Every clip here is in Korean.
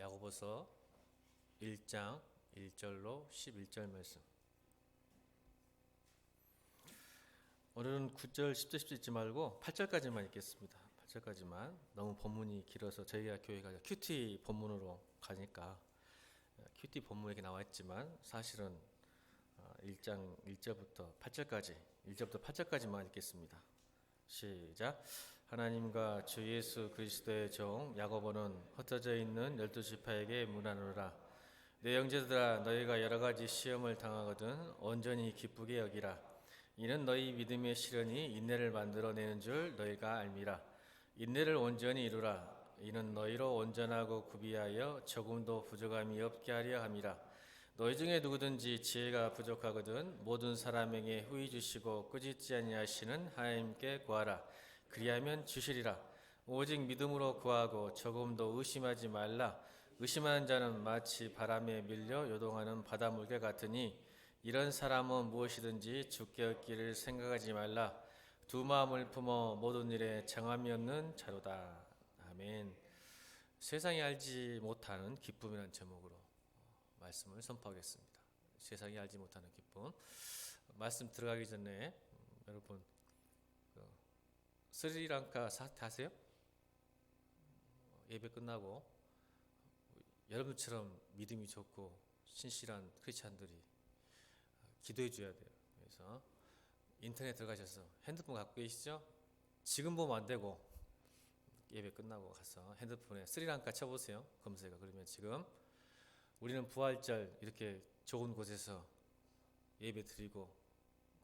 야고보서 1장 1절로 11절 말씀. 오늘은 9절, 10절, 10절 읽지 말고 8절까지만 읽겠습니다. 8절까지만. 너무 본문이 길어서 저희가 교회가 큐티 본문으로 가니까 큐티 본문에 나와 있지만 사실은 1장 1절부터 8절까지, 1절부터 8절까지만 읽겠습니다. 시작. 하나님과 주 예수 그리스도의 종 야고보는 흩어져 있는 12지파에게 문하노라. 내 형제들아, 너희가 여러 가지 시험을 당하거든 온전히 기쁘게 여기라. 이는 너희 믿음의 시련이 인내를 만들어내는 줄 너희가 알미라. 인내를 온전히 이루라. 이는 너희로 온전하고 구비하여 조금도 부족함이 없게 하려 함이라. 너희 중에 누구든지 지혜가 부족하거든 모든 사람에게 후히 주시고 꾸짖지 아니하시는 하나님께 구하라. 그리하면 주시리라. 오직 믿음으로 구하고 조금도 의심하지 말라. 의심하는 자는 마치 바람에 밀려 요동하는 바닷물개 같으니 이런 사람은 무엇이든지 죽게 얻기를 생각하지 말라. 두 마음을 품어 모든 일에 정함이 없는 자로다. 아멘. 세상이 알지 못하는 기쁨이라는 제목으로 말씀을 선포하겠습니다. 세상이 알지 못하는 기쁨. 말씀 들어가기 전에 여러분 스리랑카 사태 아세요? 예배 끝나고 여러분처럼 믿음이 좋고 신실한 크리스찬들이 기도해 줘야 돼요. 그래서 인터넷 들어가셔서 핸드폰 갖고 계시죠? 지금 보면 안 되고 예배 끝나고 가서 핸드폰에 스리랑카 쳐보세요. 검색어. 그러면 지금 우리는 부활절 이렇게 좋은 곳에서 예배 드리고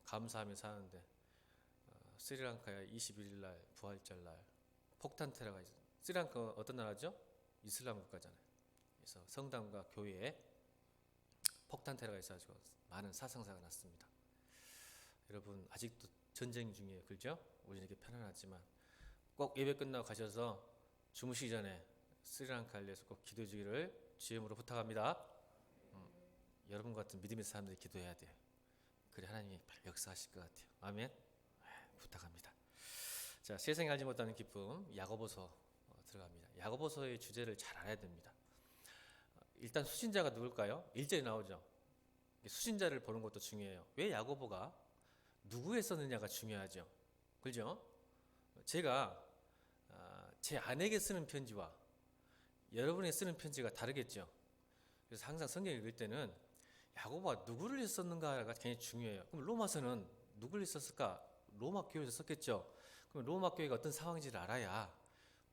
감사하며 사는데 스리랑카에 21일 날 부활절 날 폭탄 테러가 있어요. 스리랑카 어떤 나라죠? 이슬람 국가잖아요. 그래서 성당과 교회에 폭탄 테러가 있어가지고 많은 사상사가 났습니다. 여러분 아직도 전쟁 중이에요. 그렇죠? 우리는 이렇게 편안하지만 꼭 예배 끝나고 가셔서 주무시기 전에 스리랑카를 위해서 꼭 기도해 주기를 주임으로 부탁합니다. 여러분 같은 믿음의 사람들이 기도해야 돼요. 그래 하나님이 역사하실 것 같아요. 아멘. 부탁합니다. 자, 세상이 알지 못하는 기쁨 야고보서 들어갑니다. 야고보서의 주제를 잘 알아야 됩니다. 일단 수신자가 누굴까요? 1절에 나오죠. 수신자를 보는 것도 중요해요. 왜 야고보가 누구에 썼느냐가 중요하죠. 그죠? 제가 제 아내에게 쓰는 편지와 여러분이 쓰는 편지가 다르겠죠. 그래서 항상 성경 읽을 때는 야고보가 누구를 위해서 썼는가가 굉장히 중요해요. 그럼 로마서는 누구를 위해서 썼을까? 로마 교회에서 썼겠죠. 그럼 로마 교회가 어떤 상황인지를 알아야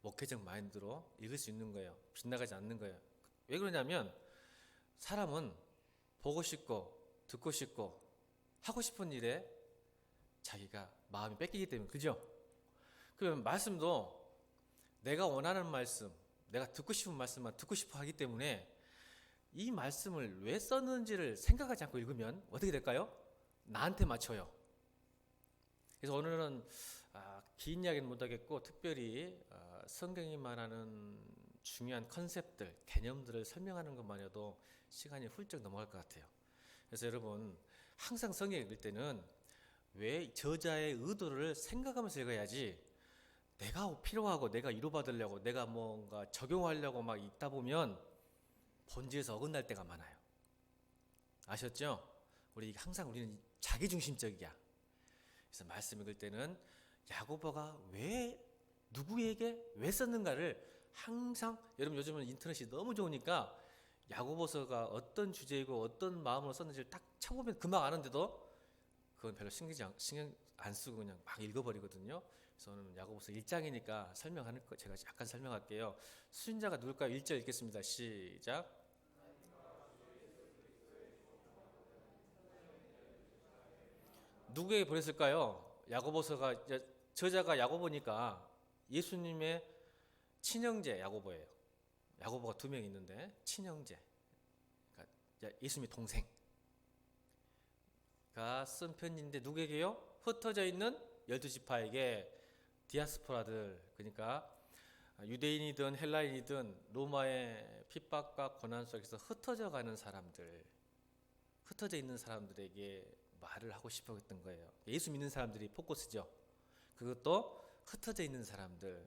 목회적 마인드로 읽을 수 있는 거예요. 빗나가지 않는 거예요. 왜 그러냐면 사람은 보고 싶고 듣고 싶고 하고 싶은 일에 자기가 마음이 뺏기기 때문에. 그죠? 그러면 말씀도 내가 원하는 말씀, 내가 듣고 싶은 말씀만 듣고 싶어 하기 때문에 이 말씀을 왜 썼는지를 생각하지 않고 읽으면 어떻게 될까요? 나한테 맞춰요. 그래서 오늘은 긴 이야기는 못하겠고 특별히 성경이 말하는 중요한 컨셉들, 개념들을 설명하는 것만 해도 시간이 훌쩍 넘어갈 것 같아요. 그래서 여러분 항상 성경 읽을 때는 왜 저자의 의도를 생각하면서 읽어야지 내가 필요하고 내가 위로받으려고 내가 뭔가 적용하려고 막 읽다 보면 본질에서 어긋날 때가 많아요. 아셨죠? 우리는 자기중심적이야. 그래서 말씀 읽을 때는 야고보가 왜 누구에게 왜 썼는가를 항상, 여러분 요즘은 인터넷이 너무 좋으니까 야고보서가 어떤 주제이고 어떤 마음으로 썼는지를 딱 쳐보면 금방 아는데도 그건 별로 신경 안 쓰고 그냥 막 읽어버리거든요. 그래서 오늘 야고보서 1장이니까 설명하는 거 제가 약간 설명할게요. 수신자가 누굴까요? 1절 읽겠습니다. 시작. 누구에게 보냈을까요? 야고보서가 저자가 야고보니까 예수님의 친형제 야고보예요. 야고보가 2명 있는데 친형제, 그러니까 예수님의 동생가 쓴 편지인데 누구에게요? 흩어져 있는 12지파에게, 디아스포라들, 그러니까 유대인이든 헬라인이든 로마의 핍박과 고난 속에서 흩어져 가는 사람들, 흩어져 있는 사람들에게 말을 하고 싶어 했던 거예요. 예수 믿는 사람들이 포커스죠. 그것도 흩어져 있는 사람들,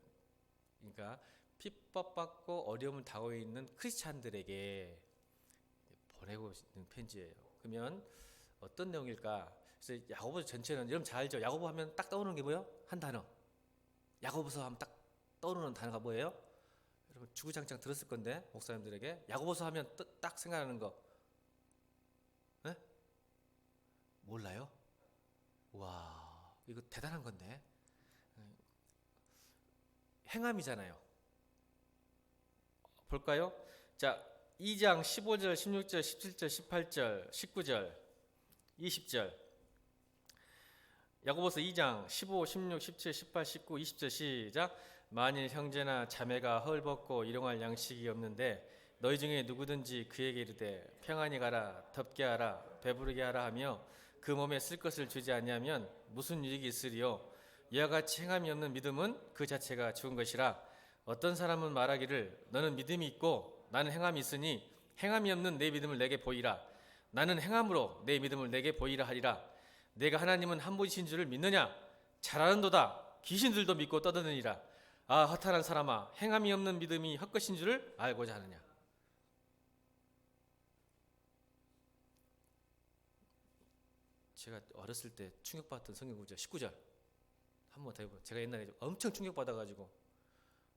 그러니까 핍박받고 어려움을 당하고 있는 크리스찬들에게 보내고 있는 편지예요. 그러면 어떤 내용일까? 그래서 야고보 전체는 여러분 잘 알죠? 야고보 하면 딱 떠오르는 게 뭐예요? 한 단어. 야고보서 하면 딱 떠오르는 단어가 뭐예요? 여러분 주구장창 들었을 건데 목사님들에게 야고보서 하면 딱 생각나는 거. 네? 몰라요? 와, 이거 대단한 건데. 행함이잖아요. 볼까요? 자, 2장 15절, 16절, 17절, 18절, 19절, 20절. 야고보서 2장 15, 16, 17, 18, 19, 20절 시작. 만일 형제나 자매가 헐벗고 일용할 양식이 없는데 너희 중에 누구든지 그에게 이르되 평안히 가라, 덥게 하라, 배부르게 하라 하며 그 몸에 쓸 것을 주지 아니하면 무슨 유익이 있으리요? 이와 같이 행함이 없는 믿음은 그 자체가 죽은 것이라. 어떤 사람은 말하기를 너는 믿음이 있고 나는 행함이 있으니 행함이 없는 내 믿음을 내게 보이라. 나는 행함으로 내 믿음을 내게 보이라 하리라. 내가 하나님은 한 분이신 줄을 믿느냐? 잘하는도다. 귀신들도 믿고 떠드느니라. 아, 허탄한 사람아, 행함이 없는 믿음이 헛것인 줄을 알고자 하느냐? 제가 어렸을 때 충격받았던 성경 구절 19절 한번 더 해볼게요. 제가 옛날에 엄청 충격받아가지고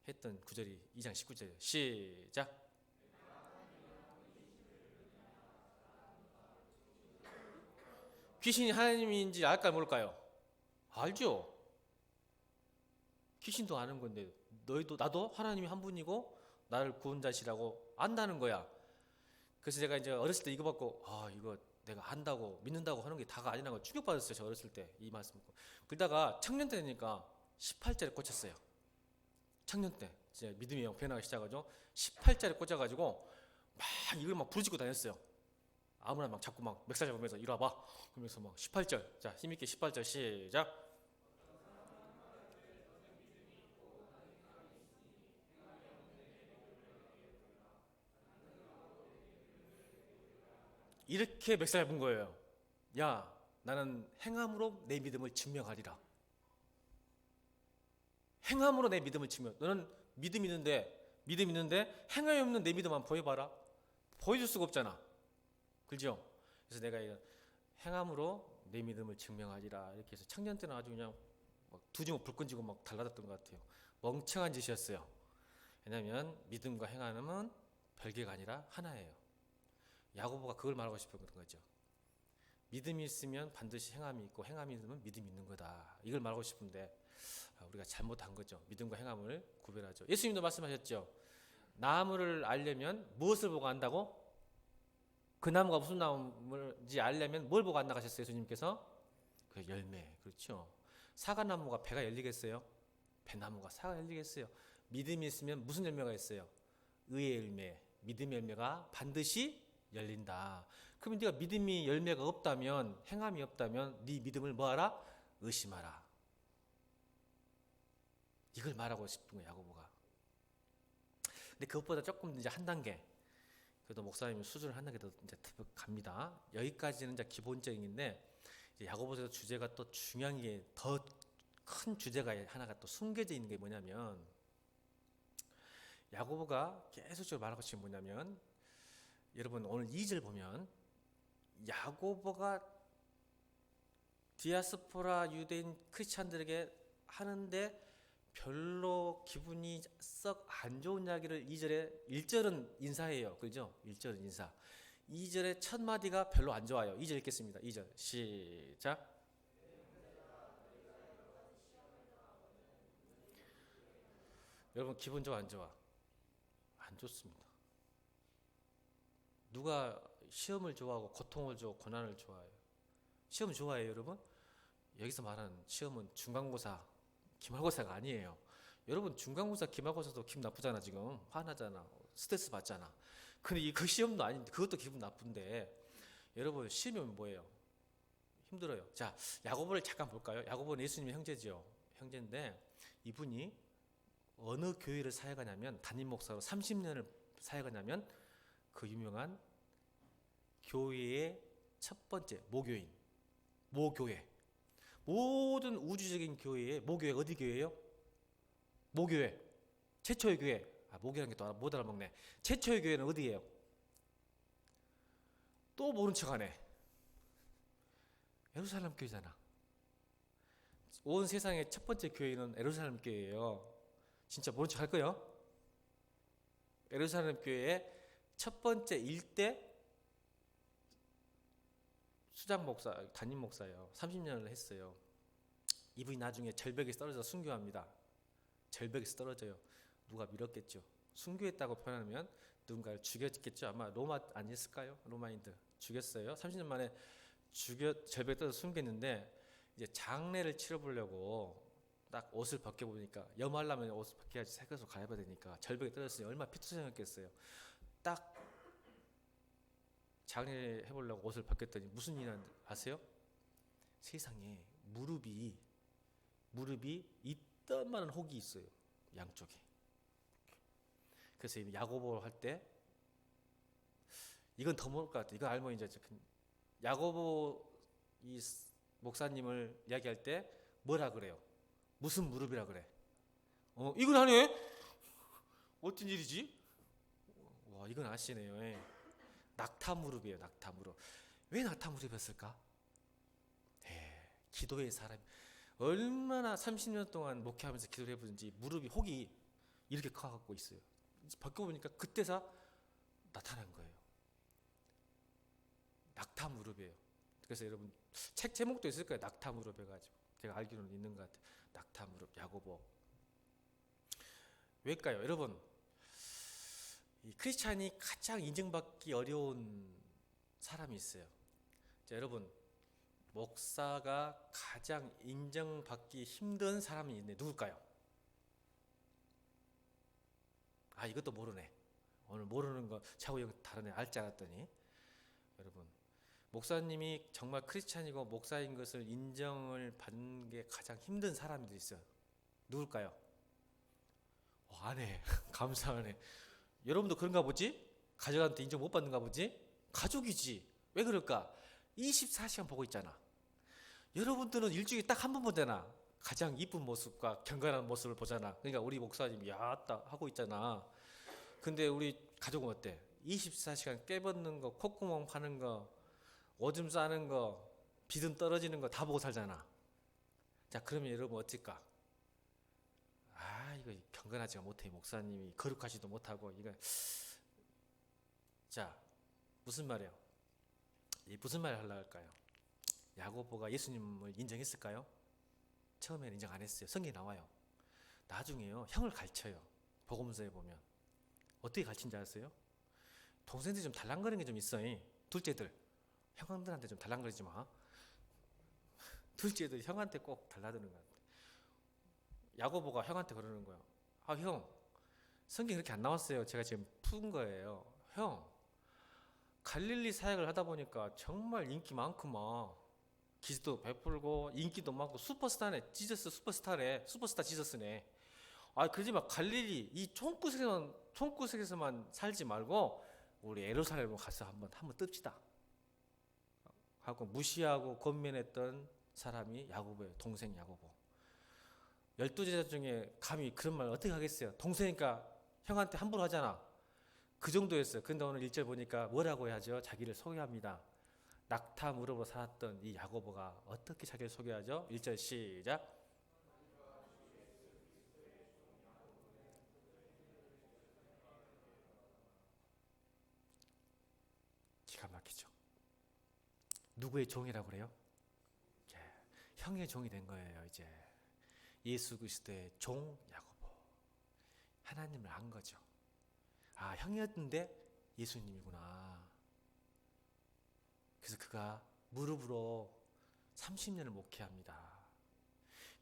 했던 구절이 2장 19절이에요. 시작. 귀신이 하나님인지 알까 모를까요? 알죠. 귀신도 아는 건데 너희도 나도 하나님이 한 분이고 나를 구원자시라고 안다는 거야. 그래서 제가 이제 어렸을 때 이거 받고 이거 내가 안다고 믿는다고 하는 게 다가 아니라는 걸 충격받았어요. 저 어렸을 때 이 말씀 듣고. 그러다가 청년 때 되니까 18절에 꽂혔어요. 청년 때 이제 믿음이 변하기 시작하죠. 18절에 꽂혀가지고 막 이걸 막 부르짖고 다녔어요. 아무나 막 자꾸 막 멱살 잡으면서 이리 와봐 그러면서 막 18절 자 힘있게 18절 시작. 이렇게 멱살 잡은 거예요. 야, 나는 행함으로 내 믿음을 증명하리라. 행함으로 내 믿음을 증명. 너는 믿음 있는데 행함이 없는 내 믿음만 보여봐라. 보여줄 수가 없잖아. 그죠? 그래서 내가 이거 행함으로 내 믿음을 증명하리라 이렇게 해서 청년 때는 아주 그냥 막 두지목 불 끈지고 막 달라졌던 것 같아요. 멍청한 짓이었어요. 왜냐하면 믿음과 행함은 별개가 아니라 하나예요. 야고보가 그걸 말하고 싶은 거죠. 믿음이 있으면 반드시 행함이 있고 행함이 있으면 믿음이 있는 거다. 이걸 말하고 싶은데 우리가 잘못한 거죠. 믿음과 행함을 구별하죠. 예수님도 말씀하셨죠. 나무를 알려면 무엇을 보고 안다고? 그 나무가 무슨 나무인지 알려면 뭘 보고 안다 하셨어요? 예수님께서? 그 열매. 그렇죠. 사과나무가 배가 열리겠어요? 배나무가 사가 열리겠어요? 믿음이 있으면 무슨 열매가 있어요? 의의 열매, 믿음의 열매가 반드시 열린다. 그러면 네가 믿음이 열매가 없다면, 행함이 없다면 네 믿음을 뭐하라? 의심하라. 이걸 말하고 싶은 거예요, 야고보가. 근데 그것보다 조금 이제 한 단계, 그래도 목사님이 수준을 한 단계 더 이제 갑니다. 여기까지는 이제 기본적인데, 이제 야고보서 주제가 또 중요한 게 더 큰 주제가 하나가 또 숨겨져 있는 게 뭐냐면, 야고보가 계속적으로 말하고 싶은 게 뭐냐면, 여러분 오늘 2절 보면 야고보가 디아스포라 유대인 크리스찬들에게 하는데 별로 기분이 썩 안 좋은 이야기를 2절에 1절은 인사해요. 그죠? 1절은 인사. 2절의 첫 마디가 별로 안 좋아요. 2절 읽겠습니다. 2절 시작. 여러분 기분 좋아 안 좋아? 안 좋습니다. 누가 시험을 좋아하고 고통을 좋아하고 고난을 좋아해요? 시험 좋아해요, 여러분? 여기서 말하는 시험은 중간고사, 기말고사가 아니에요. 여러분 중간고사, 기말고사도 기분 나쁘잖아. 지금 화나잖아, 스트레스 받잖아. 근데 이거 시험도 아닌데 그것도 기분 나쁜데 여러분 시험이 뭐예요? 힘들어요. 자, 야고보를 잠깐 볼까요? 야고보는 예수님의 형제죠. 형제인데 이분이 어느 교회를 사역하냐면 담임 목사로 30년을 사역하냐면 그 유명한 교회의 첫 번째 모교인, 모교회. 모든 우주적인 교회의 모교회 어디 교회예요? 모교회. 최초의 교회, 목이라는 게 또 못 알아먹네. 최초의 교회는 어디예요? 또 모른 척하네. 예루살렘 교회잖아. 온 세상의 첫 번째 교회는 예루살렘 교회예요. 진짜 모른 척 할 거예요? 예루살렘 교회의 첫 번째 일대 수장 목사, 담임 목사예요. 30년을 했어요. 이분이 나중에 절벽에서 떨어져 순교합니다. 절벽에서 떨어져요. 누가 밀었겠죠. 순교했다고 표현하면 누군가를 죽였겠죠. 아마 로마 아니었을까요? 로마인들 죽였어요. 30년 만에 절벽에 떨어져 숨겼는데 이제 장례를 치러보려고 딱 옷을 벗겨보니까 염하려면 옷을 벗겨야지 새 것으로 갈아입어야 되니까 절벽에 떨어졌으니 얼마나 피투성이었겠어요. 딱 장례 해보려고 옷을 벗겼더니 무슨 일이 나는지 아세요? 세상에 무릎이 이딴만한 혹이 있어요. 양쪽에. 그래서 야고보 할 때 이건 더 모를 것 같아요. 이건 알면 이제 야고보 이 목사님을 이야기할 때 뭐라 그래요? 무슨 무릎이라 그래? 이건 아니에요? 어떤 일이지? 와, 이건 아시네요. 예. 낙타 무릎이에요. 낙타 무릎. 왜 낙타 무릎이었을까? 기도의 사람 얼마나 30년 동안 목회하면서 기도를 해보는지 무릎이 혹이 이렇게 커갖고 있어요. 벗겨보니까 그때서 나타난 거예요. 낙타 무릎이에요. 그래서 여러분 책 제목도 있을 거예요. 낙타 무릎 해가지고 제가 알기로는 있는 것 같아요. 낙타 무릎 야고보. 왜일까요? 여러분 이 크리스찬이 가장 인정받기 어려운 사람이 있어요. 자, 여러분 목사가 가장 인정받기 힘든 사람이 있네. 누굴까요? 이것도 모르네. 오늘 모르는 거 차후 형 다른 애 알지 않았더니 여러분 목사님이 정말 크리스찬이고 목사인 것을 인정을 받는 게 가장 힘든 사람이 있어요. 누굴까요? 아내. 감사하네. 여러분도 그런가 보지? 가족한테 인정 못 받는가 보지? 가족이지. 왜 그럴까? 24시간 보고 있잖아. 여러분들은 일주일에 딱 한 번 보잖아. 가장 이쁜 모습과 경건한 모습을 보잖아. 그러니까 우리 목사님이 야따 하고 있잖아. 근데 우리 가족은 어때? 24시간 깨벗는 거, 콧구멍 파는 거, 오줌 싸는 거, 비듬 떨어지는 거 다 보고 살잖아. 자, 그러면 여러분 어쩔까? 이거 경건하지가 못해. 목사님이 거룩하지도 못하고 이거. 자, 무슨 말이에요? 무슨 말을 하려고 할까요? 야고보가 예수님을 인정했을까요? 처음에는 인정 안 했어요. 성경에 나와요. 나중에요 형을 가르쳐요. 복음서에 보면 어떻게 가르친지 아세요? 동생들이 좀 달랑거리는 게 좀 있어. 둘째들 형들한테 좀 달랑거리지 마. 둘째들 형한테 꼭 달라드는 거야. 야고보가 형한테 그러는 거야. 형, 성경 그렇게 안 나왔어요. 제가 지금 푼 거예요. 형, 갈릴리 사역을 하다 보니까 정말 인기 많구만. 기도 베풀고 인기도 많고 슈퍼스타네. 지저스 슈퍼스타래. 슈퍼스타 지저스네. 그러지 마. 갈릴리 이 총구석에서만 살지 말고 우리 예루살렘으로 가서 한번 뜹시다 하고 무시하고 권면했던 사람이 야고보예요. 동생 야고보. 12제자 중에 감히 그런 말 어떻게 하겠어요? 동생이니까 형한테 함부로 하잖아. 그 정도였어요. 근데 오늘 1절 보니까 뭐라고 해야죠? 자기를 소개합니다. 낙타 무릎으로 살았던 이 야고보가 어떻게 자기를 소개하죠? 1절 시작. 기가 막히죠. 누구의 종이라고 그래요? 형의 종이 된 거예요. 이제 예수 그리스도의 종 야고보. 하나님을 안 거죠. 형이었는데 예수님이구나. 그래서 그가 무릎으로 30년을 목회합니다.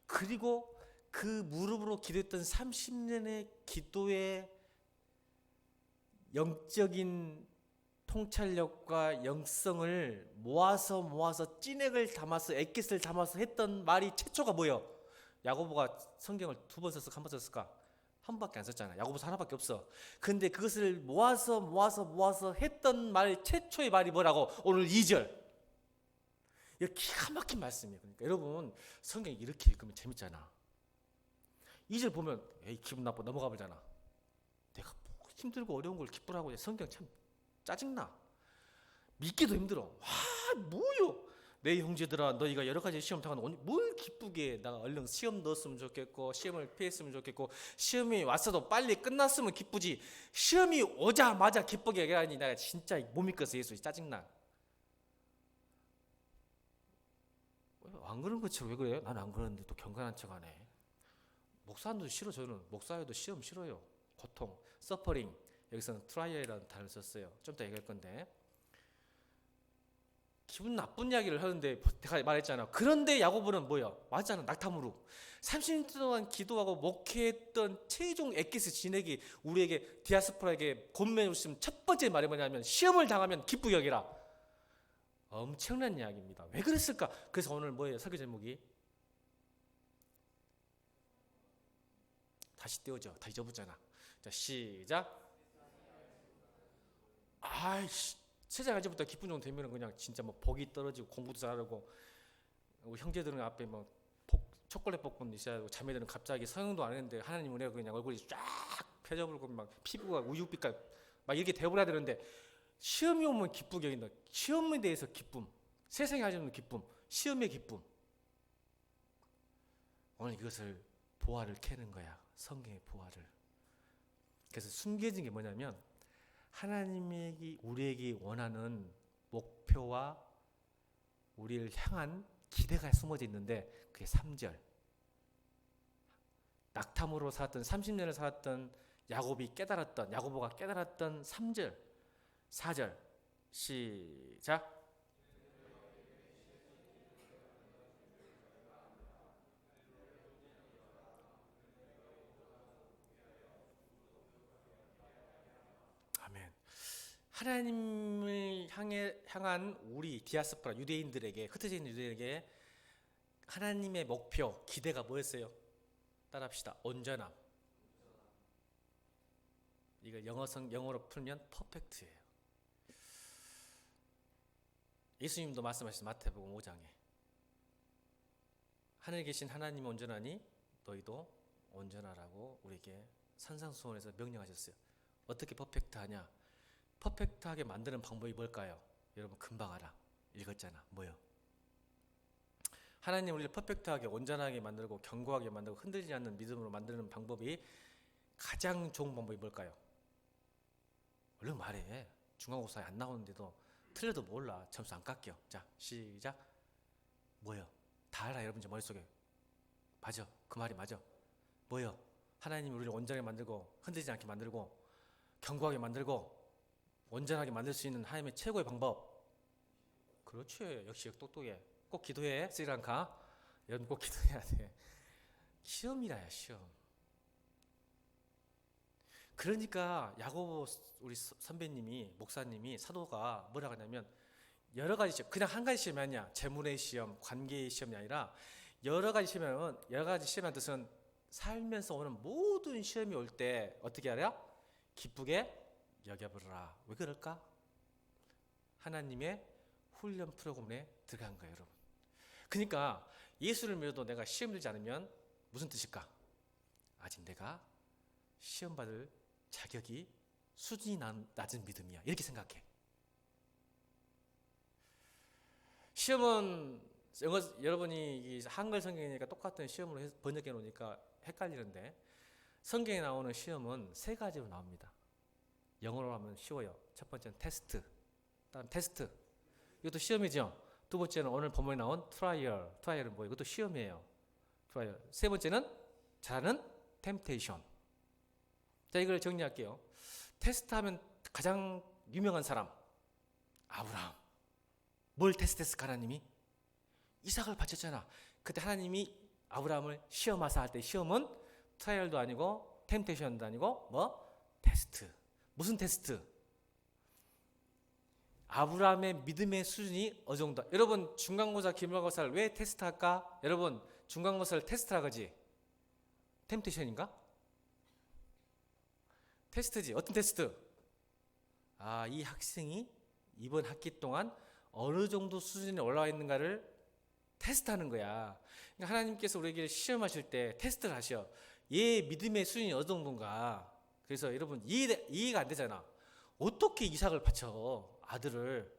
그리고 그 무릎으로 기도했던 30년의 기도의 영적인 통찰력과 영성을 모아서 찐액을 담아서 액깃을 담아서 했던 말이 최초가 뭐예요? 야고보가 성경을 2번 썼을까 1번 썼을까? 한 번밖에 안 썼잖아. 야고보서 하나밖에 없어. 근데 그것을 모아서 했던 말 최초의 말이 뭐라고? 오늘 2절. 이거 기가 막힌 말씀이에요. 그러니까 여러분 성경 이렇게 읽으면 재밌잖아. 2절 보면 기분 나빠 넘어가 버리잖아. 힘들고 어려운 걸 기쁘라고 성경 참 짜증나. 믿기도 힘들어. 와, 뭐요? 내 형제들아, 너희가 여러 가지 시험 당하는 뭘 기쁘게 해. 나 얼른 시험 넣었으면 좋겠고 시험을 피했으면 좋겠고 시험이 왔어도 빨리 끝났으면 기쁘지. 시험이 오자마자 기쁘게 하니 내가 진짜 못 믿겠어. 예수 짜증나. 안 그런 것처럼 왜 그래요? 난 안 그러는데 또 경건한 척하네. 목사도 싫어. 저는 목사여도 시험 싫어요. 고통, 서퍼링. 여기서는 트라이얼이라는 단어를 썼어요. 좀 더 얘기할 건데 기분 나쁜 이야기를 하는데 내가 말했잖아. 그런데 야고보는 뭐야? 맞잖아. 낙타무르. 30년 동안 기도하고 목회했던 최종 엑기스 진액이 우리에게 디아스포라에게 권면해 주신 첫 번째 말이 뭐냐면 시험을 당하면 기쁘게 여기라. 엄청난 이야기입니다. 왜 그랬을까? 그래서 오늘 뭐예요? 설교 제목이 다시 띄워줘. 다시 접었잖아. 자, 시작. 아이씨, 세상 이제부터 기쁜 정도 되면 그냥 진짜 뭐 복이 떨어지고 공부도 잘하고 형제들은 앞에 뭐 초콜릿 볶음 있어야 하고 자매들은 갑자기 성형도 안 했는데 하나님 은혜가 그냥 얼굴이 쫙 펴져버리고 막 피부가 우유빛깔 막 이렇게 돼버려야 되는데 시험이 오면 기쁘게 여긴다. 시험에 대해서 기쁨, 세상에 하지 않는 기쁨, 시험의 기쁨. 오늘 이것을 보화를 캐는 거야. 성경의 보화를. 그래서 숨겨진 게 뭐냐면 하나님이 우리에게 원하는 목표와 우리를 향한 기대가 숨어져 있는데 그게 3절. 낙탐으로 살았던 30년을 살았던 야고보가 깨달았던 3절, 4절. 시작. 아멘. 하나님을 향한 우리 디아스포라 유대인들에게 흩어져 있는 유대인에게 하나님의 목표, 기대가 뭐였어요? 따라합시다. 온전함. 이걸 영어로 풀면 퍼펙트예요. 예수님도 말씀하신 마태복음 5장에 하늘에 계신 하나님이 온전하니 너희도 온전하라고 우리에게 산상수훈에서 명령하셨어요. 어떻게 퍼펙트하냐? 퍼펙트하게 만드는 방법이 뭘까요? 여러분 금방 알아. 읽었잖아. 뭐요? 하나님 우리를 퍼펙트하게 온전하게 만들고 견고하게 만들고 흔들리지 않는 믿음으로 만드는 방법이 가장 좋은 방법이 뭘까요? 얼른 말해. 중간고사에 안 나오는데도 틀려도 몰라. 점수 안 깎여. 자, 시작. 뭐요? 다 알아. 여러분 제 머릿속에. 맞아. 그 말이 맞아. 뭐요? 하나님이 우리를 온전하게 만들고 흔들리지 않게 만들고 견고하게 만들고 온전하게 만들 수 있는 하나님의 최고의 방법. 그렇지. 역시 똑똑해. 꼭 기도해. 스리랑카. 여러분 꼭 기도해야 돼. 시험이라야 시험. 그러니까 야고보 우리 선배님이 목사님이 사도가 뭐라고 하냐면 여러 가지 시험, 그냥 한 가지 시험이 아니야. 재물의 시험, 관계의 시험이 아니라 여러 가지 시험이라는 뜻은 살면서 오는 모든 시험이 올 때 어떻게 하랴? 기쁘게 여겨보라. 왜 그럴까? 하나님의 훈련 프로그램에 들어간 거예요, 여러분. 그러니까 예수를 믿어도 내가 시험 들지 않으면 무슨 뜻일까? 아직 내가 시험 받을 자격이 수준이 낮은 믿음이야. 이렇게 생각해. 시험은 여러분이 한글 성경이니까 똑같은 시험으로 번역해 놓으니까 헷갈리는데 성경에 나오는 시험은 세 가지로 나옵니다. 영어로 하면 쉬워요. 첫 번째는 테스트. 다음 테스트. 이것도 시험이죠. 두 번째는 오늘 본문에 나온 트라이얼. 트라이얼은 뭐예요? 이것도 시험이에요. 트라이얼. 세 번째는 잘하는 템테이션. 자, 이걸 정리할게요. 테스트하면 가장 유명한 사람 아브라함. 뭘 테스트했을까? 하나님이 이삭을 바쳤잖아. 그때 하나님이 아브라함을 시험하사 할 때 시험은 트라이얼도 아니고 템테이션도 아니고 뭐? 테스트. 무슨 테스트? 아브라함의 믿음의 수준이 어느 정도. 여러분 중간고사 기말고사를 왜 테스트할까? 여러분 중간고사를 테스트라 그러지? 템테이션인가? 테스트지. 어떤 테스트? 아, 이 학생이 이번 학기 동안 어느 정도 수준에 올라와 있는가를 테스트하는 거야. 그러니까 하나님께서 우리에게 시험하실 때 테스트를 하셔. 얘 믿음의 수준이 어느 정도인가. 그래서 여러분 이해가 안 되잖아. 어떻게 이삭을 바쳐 아들을,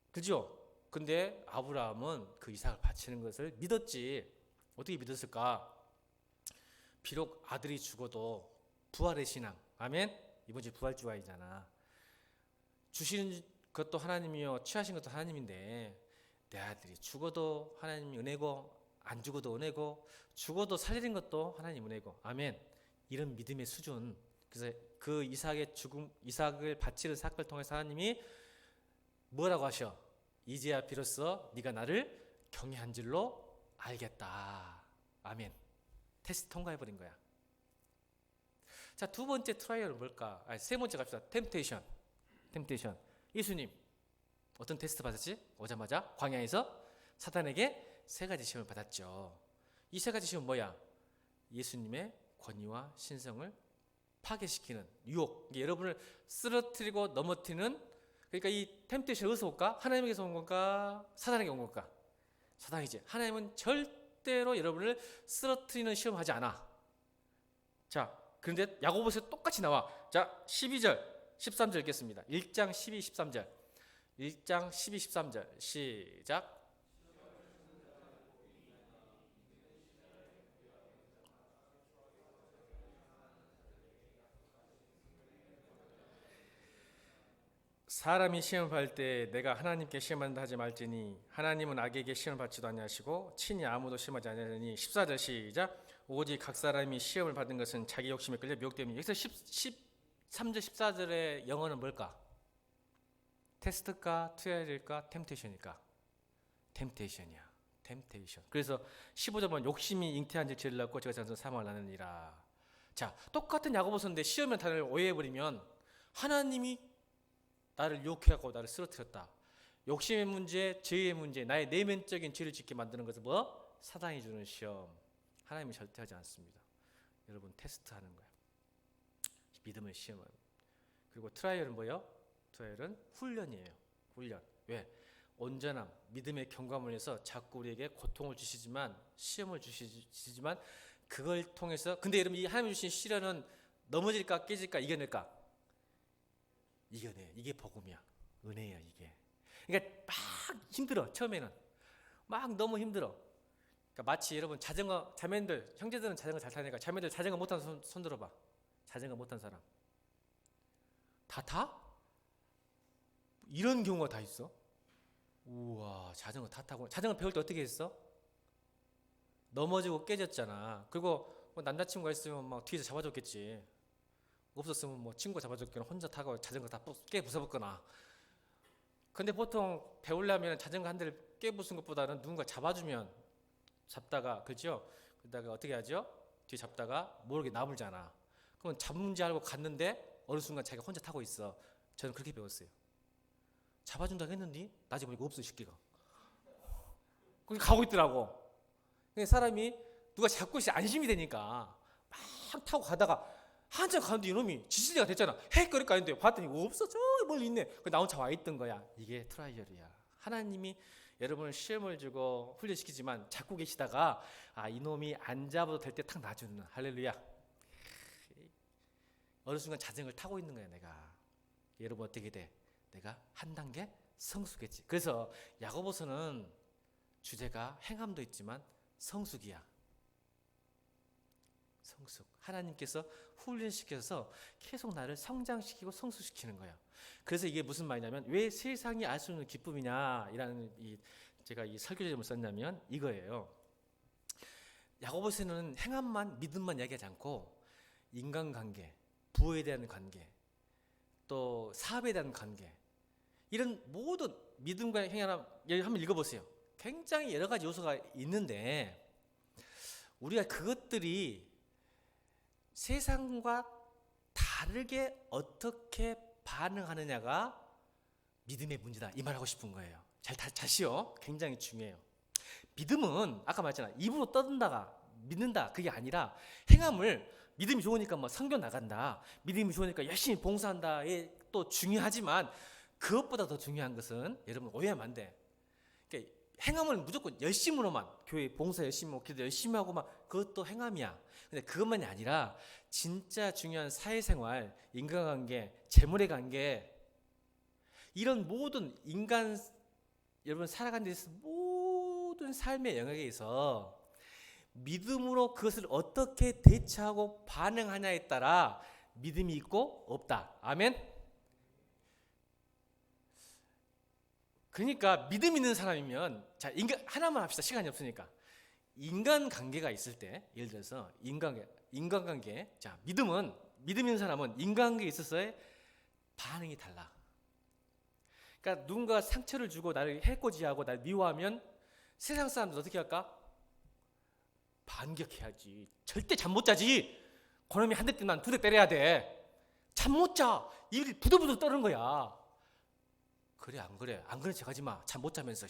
그죠? 근데 아브라함은 그 이삭을 바치는 것을 믿었지. 어떻게 믿었을까? 비록 아들이 죽어도 부활의 신앙. 아멘. 이번 주 부활주간이잖아. 주시는 것도 하나님이요 취하신 것도 하나님인데 내 아들이 죽어도 하나님이 은혜고 안 죽어도 은혜고 죽어도 살리는 것도 하나님 은혜고. 아멘. 이런 믿음의 수준. 그래서 그 이삭을 바치는 사건을 통해서 하나님이 뭐라고 하셔? 이제야 비로소 네가 나를 경외한 줄로 알겠다. 아멘. 테스트 통과해버린 거야. 자, 두 번째 트라이얼은 뭘까? 세 번째 갑시다. 템테이션. 예수님 어떤 테스트 받았지? 오자마자 광야에서 사단에게 세 가지 시험을 받았죠. 이 세 가지 시험은 뭐야? 예수님의 권위와 신성을 파괴시키는 유혹. 이게 여러분을 쓰러뜨리고 넘어뜨리는. 그러니까 이 템테이션이 어디서 올까? 하나님에게서 온 건가? 사단에게 온 건가? 사단이지. 하나님은 절대로 여러분을 쓰러뜨리는 시험을 하지 않아. 자, 그런데 야고보서에 똑같이 나와. 자, 12절 13절 읽겠습니다. 1장 12, 13절. 1장 12, 13절 시작. 사람이 시험을 받을 때 내가 하나님께 시험한다 하지 말지니 하나님은 악에게 시험을 받지도 아니하시고 친히 아무도 시험하지 아니하니. 14절 시작. 오직 각 사람이 시험을 받은 것은 자기 욕심에 끌려 미혹됨이니. 여기서 13절 14절의 영어는 뭘까? 테스트일까? 트라이얼일까? 템테이션일까? 템테이션이야. 템테이션. 그래서 15절 보면 욕심이 잉태한 질 죄를 낳고 제가 잔선 사망을 낳느니라. 자, 똑같은 야고보서인데 시험의 단어를 오해해버리면 하나님이 나를 유혹해갖고 나를 쓰러뜨렸다. 욕심의 문제, 죄의 문제, 나의 내면적인 죄를 짓게 만드는 것은 뭐? 사단이 주는 시험. 하나님이 절대 하지 않습니다. 여러분 테스트하는 거야. 믿음을 시험하는. 그리고 트라이얼은 뭐예요? 트라이얼은 훈련이에요. 훈련. 왜? 온전함, 믿음의 경감을 해서 자꾸 우리에게 고통을 주시지만, 시험을 주시지만 그걸 통해서. 근데 여러분 이 하나님이 주신 시련은 넘어질까 깨질까 이겨낼까? 이겨내. 이게 복음이야. 은혜야 이게. 그러니까 막 힘들어. 처음에는 막 너무 힘들어. 그러니까 마치 여러분 자전거, 자매들, 형제들은 자전거 잘 타니까 자매들 자전거 못하는 손 들어봐. 자전거 못한 사람 다 타? 이런 경우가 다 있어. 우와, 자전거 다 타고. 자전거 배울 때 어떻게 했어? 넘어지고 깨졌잖아. 그리고 뭐 남자친구가 있으면 막 뒤에서 잡아줬겠지. 없었으면 뭐 친구가 잡아줬거나 혼자 타고 자전거 다 깨 부숴봤거나. 근데 보통 배우려면 자전거 한 대를 깨 부순 것보다는 누군가 잡아주면, 잡다가, 그죠? 그러다가 어떻게 하죠? 뒤에 잡다가 모르게 나불잖아. 그럼 잡은 줄 알고 갔는데 어느 순간 자기가 혼자 타고 있어. 저는 그렇게 배웠어요. 잡아준다고 했는데 나중에 보니까 없어, 새끼가. 거기 가고 있더라고. 사람이 누가 잡고 있어 안심이 되니까 막 타고 가다가 한참 가는데 이놈이 지지대가 됐잖아. 헤 거리까 했는데 봤더니 없어, 저기 멀리 있네. 나 혼자 와 있던 거야. 이게 트라이얼이야. 하나님이 여러분을 시험을 주고 훈련시키지만 잡고 계시다가 이놈이 안 잡아도 될 때 탁 놔주는. 할렐루야. 어느 순간 자전거를 타고 있는 거야 내가. 여러분 어떻게 돼? 내가 한 단계 성숙했지. 그래서 야고보서는 주제가 행함도 있지만 성숙이야. 성숙. 하나님께서 훈련시켜서 계속 나를 성장시키고 성숙시키는 거야. 그래서 이게 무슨 말이냐면 왜 세상이 알 수 없는 기쁨이냐라는 제가 이 설교 제목을 썼냐면 이거예요. 야고보서는 행함만 믿음만 이야기하지 않고 인간관계, 부모에 대한 관계, 또 사업에 대한 관계, 이런 모든 믿음과 행함 한번 읽어보세요. 굉장히 여러 가지 요소가 있는데 우리가 그것들이 세상과 다르게 어떻게 반응하느냐가 믿음의 문제다, 이 말하고 싶은 거예요. 다시요. 굉장히 중요해요. 믿음은 아까 말했잖아. 입으로 떠든다가 믿는다, 그게 아니라 행함을, 믿음이 좋으니까 뭐 선교 나간다, 믿음이 좋으니까 열심히 봉사한다에 또 중요하지만 그것보다 더 중요한 것은, 여러분 오해하면 안 돼. 그러니까 행함을 무조건 열심으로만, 교회 봉사 열심히 하고 기도 열심히 하고만, 그것도 행함이야. 근데 그것만이 아니라 진짜 중요한 사회생활, 인간관계, 재물의 관계, 이런 모든 인간, 여러분 살아가는 데 있어서 모든 삶의 영역에 있어 믿음으로 그것을 어떻게 대처하고 반응하냐에 따라 믿음이 있고 없다. 아멘? 그러니까 믿음 있는 사람이면, 자, 하나만 합시다. 시간이 없으니까. 인간관계가 있을 때, 예를 들어서 인간관계, 자, 믿음 있는 사람은 인간관계에 있어서의 반응이 달라. 그러니까 누군가 상처를 주고 나를 해코지하고 나를 미워하면 세상 사람들 어떻게 할까? 반격해야지. 절대 잠 못 자지. 그놈이 한 대 때면 2대 때려야 돼. 잠 못 자. 입이 부들부들 떠는 거야. 그래 안 그래? 안 그래 척하지 마. 잠 못 자면서.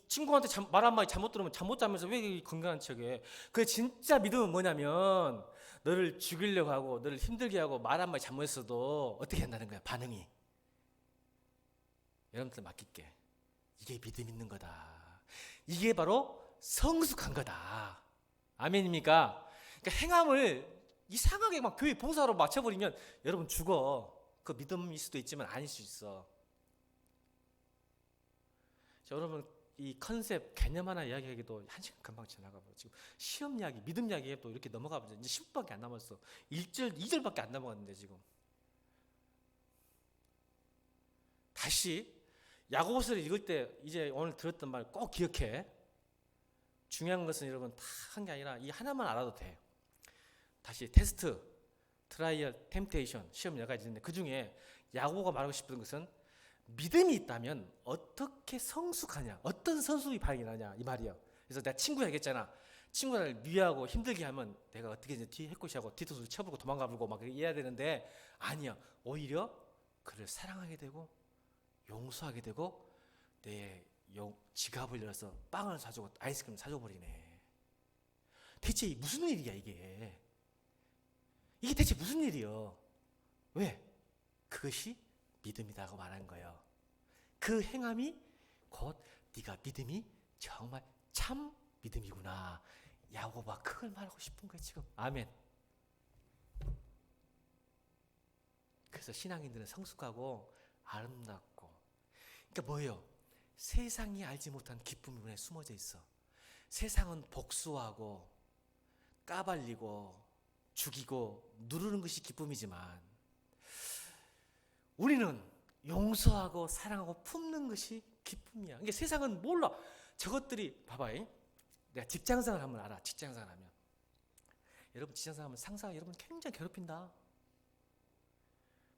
친구한테 말 한마디 잘못 들으면 잠 못 자면서 왜 건강한 척해? 그 진짜 믿음은 뭐냐면 너를 죽이려고 하고 너를 힘들게 하고 말 한마디 잘못했어도 어떻게 한다는 거야? 반응이. 여러분들 맡길게. 이게 믿음 있는 거다. 이게 바로 성숙한 거다. 아멘입니까? 그러니까 행함을 이상하게 막 교회 봉사로 맞춰버리면 여러분 죽어. 그 믿음일 수도 있지만 아닐 수 있어. 자, 여러분 이 컨셉 개념 하나 이야기하기도 1시간 금방 지나가고 지금 시험 이야기, 믿음 이야기에 또 이렇게 넘어가면 이제 10분밖에 안 남았어. 1절, 2절밖에 안 남았는데 지금. 다시 야고보서를 읽을 때 이제 오늘 들었던 말 꼭 기억해. 중요한 것은 여러분 다 한 게 아니라 이 하나만 알아도 돼. 다시 테스트, 트라이얼, 템테이션, 시험 여러 가지 있는데 그 중에 야고보가 말하고 싶은 것은 믿음이 있다면 어떻게 성숙하냐, 어떤 성숙이 발견하냐 이 말이야. 그래서 내가 친구야 얘기했잖아. 친구를 미워하고 힘들게 하면 내가 어떻게 이제 뒤 해코시하고 뒤통수를 쳐불고 도망가불고 막 이래야 되는데 아니야. 오히려 그를 사랑하게 되고 용서하게 되고 내 지갑을 열어서 빵을 사주고 아이스크림 사줘버리네. 대체 무슨 일이야 이게? 이게 대체 무슨 일이요? 왜? 그것이 믿음이라고 말한 거예요. 그 행함이 곧 네가 믿음이 정말 참 믿음이구나. 야고보가 그걸 말하고 싶은 거예요 지금. 아멘. 그래서 신앙인들은 성숙하고 아름답고, 그러니까 뭐예요? 세상이 알지 못한 기쁨이 문에 숨어져 있어. 세상은 복수하고 까발리고 죽이고 누르는 것이 기쁨이지만 우리는 용서하고 사랑하고 품는 것이 기쁨이야. 그러니까 세상은 몰라. 저것들이 봐봐요. 내가 직장생활 하면 알아. 직장생활 하면 여러분 직장생활 하면 상사가 여러분 굉장히 괴롭힌다.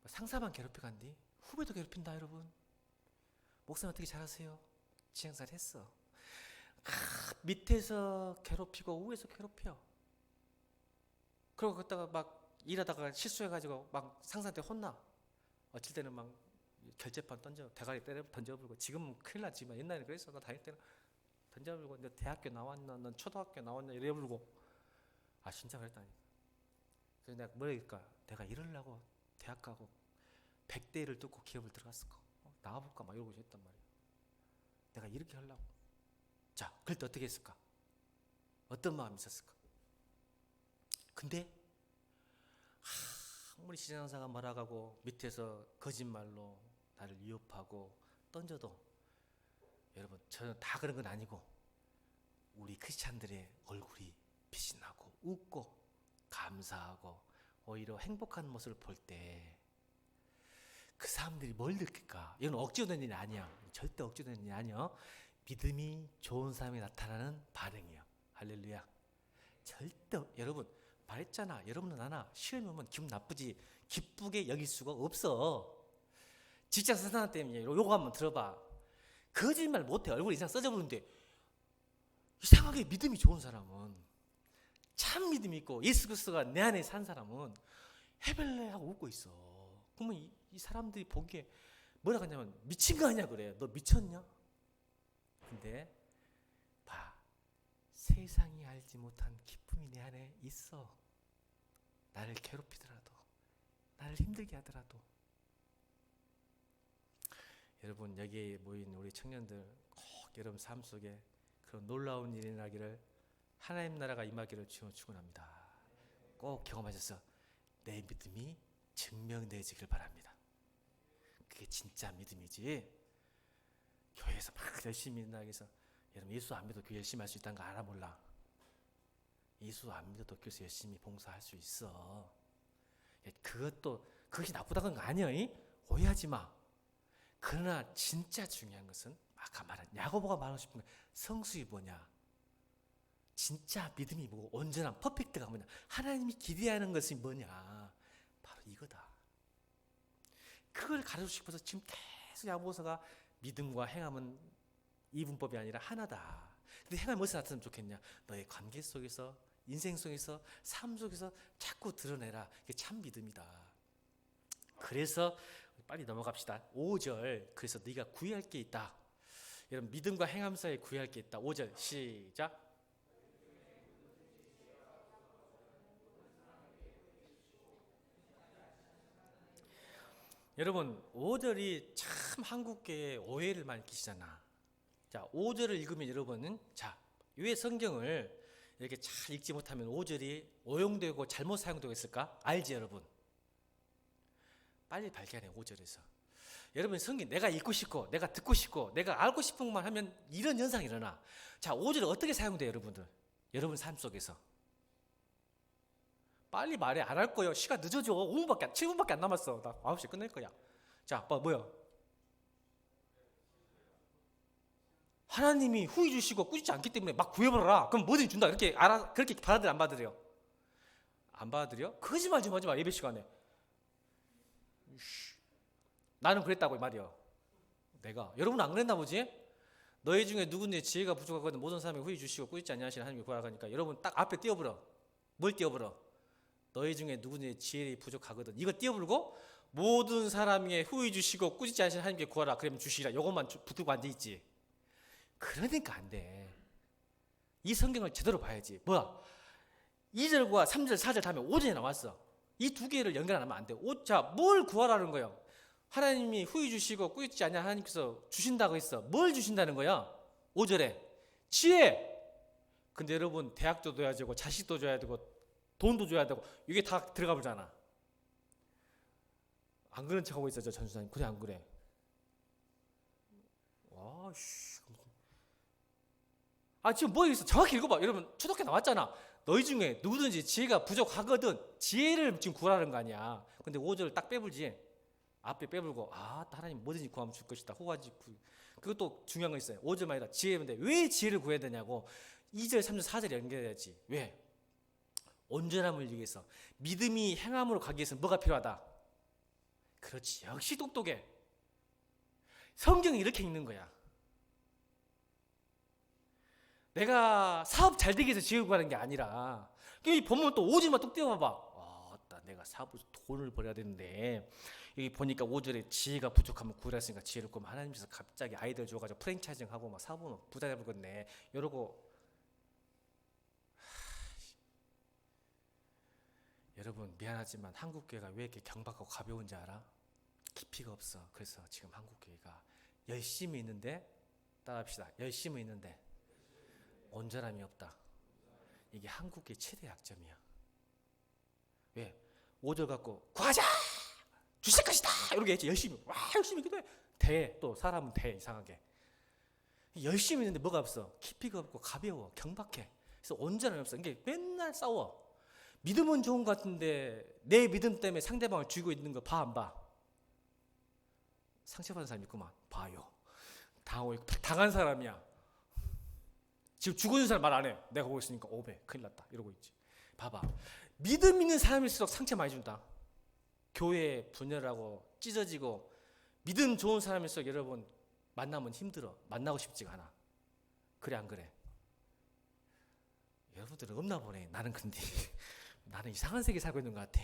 상사만 괴롭혀간디 후배도 괴롭힌다. 여러분 목사님 어떻게 잘하세요? 직장생활 했어. 밑에서 괴롭히고 위에서 괴롭혀. 그러고 그러다가 막 일하다가 실수해가지고 막 상사한테 혼나. 어쩔 때는 막 결제판 대가리 때려 던져버리고. 지금은 큰일 났지만 옛날에 그랬어. 나 다닐 때는 던져버리고 너 대학교 나왔나? 넌 초등학교 나왔나? 이래버리고. 아 진짜 그랬다니. 그래서 내가 뭐랄까, 내가 이러려고 대학 가고 100대 1을 뚫고 기업을 들어갔을까? 나와볼까? 막 이러고 했단 말이야. 내가 이렇게 하려고. 자, 그럴 때 어떻게 했을까? 어떤 마음이 있었을까? 근데 아무리 시장사가 몰아가고 밑에서 거짓말로 나를 위협하고 던져도 여러분 저는 다 그런 건 아니고 우리 크리스찬들의 얼굴이 빛이 나고 웃고 감사하고 오히려 행복한 모습을 볼 때 그 사람들이 뭘 느낄까? 이건 억지로 된 일이 아니야. 절대 억지로 된 일이 아니야. 믿음이 좋은 사람이 나타나는 반응이야. 할렐루야. 절대 여러분 말했잖아. 여러분은 나나 시험이 오면 기분 나쁘지 기쁘게 여길 수가 없어. 직장 사상 때문에 요거 한번 들어봐. 거짓말 못해. 얼굴 이상 써져버리는데 이상하게 믿음이 좋은 사람은, 참 믿음이 있고 예수 그리스도가 내 안에 산 사람은 해벨레 하고 웃고 있어. 그러면 이 사람들이 보기에 뭐라 하냐면 미친 거 아니야 그래. 너 미쳤냐? 근데 봐, 세상이 알지 못한 기쁨이 내 안에 있어. 나를 괴롭히더라도 나를 힘들게 하더라도. 여러분 여기에 모인 우리 청년들 꼭 여러분 삶 속에 그런 놀라운 일이 나기를, 하나님 나라가 임하기를 주여 축원합니다. 꼭 경험하셔서 내 믿음이 증명되어지길 바랍니다. 그게 진짜 믿음이지. 교회에서 막 열심히 믿는다 해서 여러분 예수 안 믿어도 교회 열심히 할 수 있다는 거 알아 몰라? 예수 안 믿어도 교회에서 열심히 봉사할 수 있어. 그것이 나쁘다는 거 아니야. 오해하지 마. 그러나 진짜 중요한 것은 아까 말한 야고보가 말하고 싶은 건 성숙이 뭐냐, 진짜 믿음이 뭐고 온전한 퍼펙트가 뭐냐, 하나님이 기대하는 것이 뭐냐, 바로 이거다. 그걸 가르치고 싶어서 지금 계속 야고보서가 믿음과 행함은 이분법이 아니라 하나다. 근데 행함이 어디서 나타나면 좋겠냐? 너의 관계 속에서, 인생 속에서, 삶 속에서 자꾸 드러내라. 이게 참 믿음이다. 그래서 빨리 넘어갑시다. 5절. 그래서 네가 구해할 게 있다. 여러분 믿음과 행함 사이에 구해할 게 있다. 5절 시작. 여러분 5절이 참 한국교회에 오해를 많이 끼치잖아. 자, 5절을 읽으면 여러분은, 자, 왜 성경을 이렇게 잘 읽지 못하면 5절이 오용되고 잘못 사용되고 있을까? 알지 여러분? 빨리 발견해. 5절에서 여러분 성경 내가 읽고 싶고 내가 듣고 싶고 내가 알고 싶은 것만 하면 이런 현상이 일어나. 자, 5절이 어떻게 사용돼요 여러분들? 여러분 삶 속에서 빨리 말해. 안 할 거예요. 시간 늦어져. 7분밖에 안 남았어. 나 9시에 끝낼 거야. 자, 뭐야? 하나님이 후히 주시고 꾸짖지 않기 때문에 막 구해버려라. 그럼 뭐든지 준다. 그렇게 받아들여 안 받아들여? 안 받아들여? 거짓말 좀 하지 마. 예배 시간에 나는 그랬다고 말이야. 내가 여러분 안 그랬나 보지? 너희 중에 누구든지 지혜가 부족하거든 모든 사람이 후히 주시고 꾸짖지 아니하시는 하나님이 구하라니까 여러분 딱 앞에 띄워버려. 뭘 띄워버려? 너희 중에 누구든지 지혜가 부족하거든. 이거 띄워버리고 모든 사람에게 후히 주시고 꾸짖지 않으시는 하나님께 구하라. 그러면 주시라. 이것만 붙들고 앉아있지. 그러니까 안 돼. 이 성경을 제대로 봐야지. 뭐야? 2절과 3절, 4절 다음에 5절이 나왔어. 이 두 개를 연결 안 하면 안 돼. 자, 뭘 구하라는 거예요? 하나님이 후히 주시고 꾸짖지 않냐 하나님께서 주신다고 했어. 뭘 주신다는 거야? 5절에 지혜. 근데 여러분 대학도 줘야 되고 자식도 줘야 되고 돈도 줘야 되고 이게 다 들어가 보잖아. 안 그런 척하고 있어 저 전수사님. 그래 안 그래? 와씨. 지금 뭐 있어? 정확히 읽어봐. 여러분 초독해 나왔잖아. 너희 중에 누구든지 지혜가 부족하거든. 지혜를 지금 구하라는 거 아니야. 근데 5절을 딱 빼불지. 앞에 빼불고 하나님 뭐든지 구하면 줄 것이다. 호가지 그것도 중요한 거 있어요. 5절만 아니라 지혜인데 왜 지혜를 구해야 되냐고. 2절, 3절, 4절 연결해야지. 왜? 온전함을 위해서. 믿음이 행함으로 가기 위해서는 뭐가 필요하다? 그렇지. 역시 똑똑해. 성경이 이렇게 읽는 거야. 내가 사업 잘 되기 위해서 지혜를 구하는 게 아니라 이 본문 또 5절만 뚝 띄워봐봐. 내가 사업을 돈을 벌어야 되는데 여기 보니까 5절에 지혜가 부족하면 구하라 했으니까 지혜를 구하면 하나님께서 갑자기 아이디어 줘가지고 프랜차이징 하고 막 사업은 부자 되겠네 이러고. 여러분 미안하지만 한국교회가 왜 이렇게 경박하고 가벼운지 알아? 깊이가 없어. 그래서 지금 한국교회가 열심히 있는데, 따라합시다. 열심히 있는데 온전함이 없다. 이게 한국교회 최대 약점이야. 왜? 5절 갖고 구하자! 주실 것이다! 이렇게 했지. 열심히 기도해. 또 사람은 이상하게 열심히 있는데 뭐가 없어? 깊이가 없고 가벼워. 경박해. 그래서 온전함이 없어. 이게 맨날 싸워. 믿음은 좋은 것 같은데 내 믿음 때문에 상대방을 죽이고 있는 거 봐 안 봐? 상처받은 사람 있구만. 봐요. 당한 사람이야. 지금 죽어 있는 사람 말 안 해. 내가 보고 있으니까 500 큰일 났다 이러고 있지. 봐봐. 믿음 있는 사람일수록 상처 많이 준다. 교회 분열하고 찢어지고 믿음 좋은 사람일수록 여러분 만나면 힘들어. 만나고 싶지가 않아. 그래 안 그래? 여러분들은 없나 보네. 나는 근데 나는 이상한 세계 살고 있는 것 같아.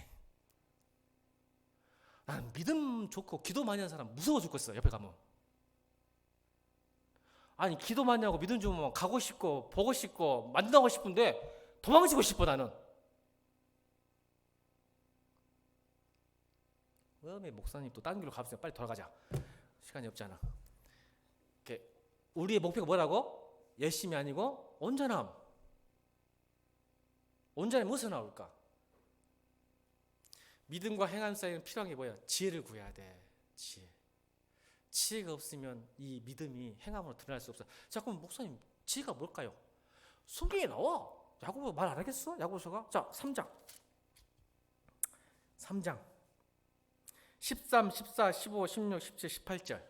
나는 믿음 좋고 기도 많이 하는 사람 무서워 죽겠어. 옆에 가면. 아니 기도 많이 하고 믿음 좋으면 가고 싶고 보고 싶고 만나고 싶은데 도망치고 싶어 나는. 왜 목사님 또 다른 길로 가보세요. 빨리 돌아가자. 시간이 없잖아. 이렇게 우리의 목표가 뭐라고? 열심이 아니고 온전함. 온전함이 무엇에서 나올까? 믿음과 행함 사이에는 필요한 게 뭐야? 지혜를 구해야 돼. 지혜. 지혜가 없으면 이 믿음이 행함으로 드러날 수 없어. 자, 그럼 목사님, 지혜가 뭘까요? 성경에 나와. 야고보 말 안 하겠어? 야고보서가? 자, 3장 13, 14, 15, 16, 17, 18절.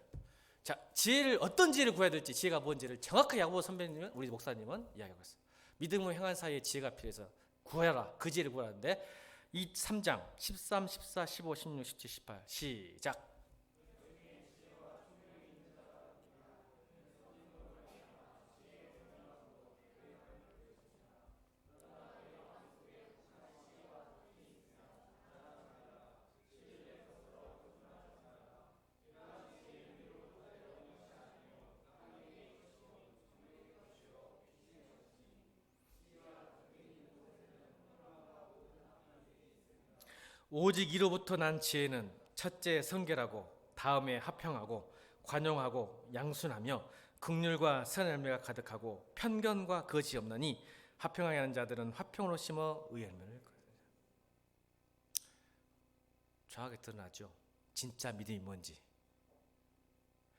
자, 지혜를 어떤 지혜를 구해야 될지, 지혜가 뭔지를 정확하게 야고보 선배님은, 우리 목사님은 이야기하고 있어요. 믿음과 행한 사이에 지혜가 필요해서 구하라. 그 지혜를 구하는데 이 3장 13, 14, 15, 16, 17, 18 시작. 오직 이로부터 난 지혜는 첫째 성결하고 다음에 화평하고 관용하고 양순하며 긍휼과 선의 열매가 가득하고 편견과 거짓이 없나니 화평하게 하는 자들은 화평으로 심어 의의 열매를 거두리라. 정확하게 드러나죠. 진짜 믿음이 뭔지.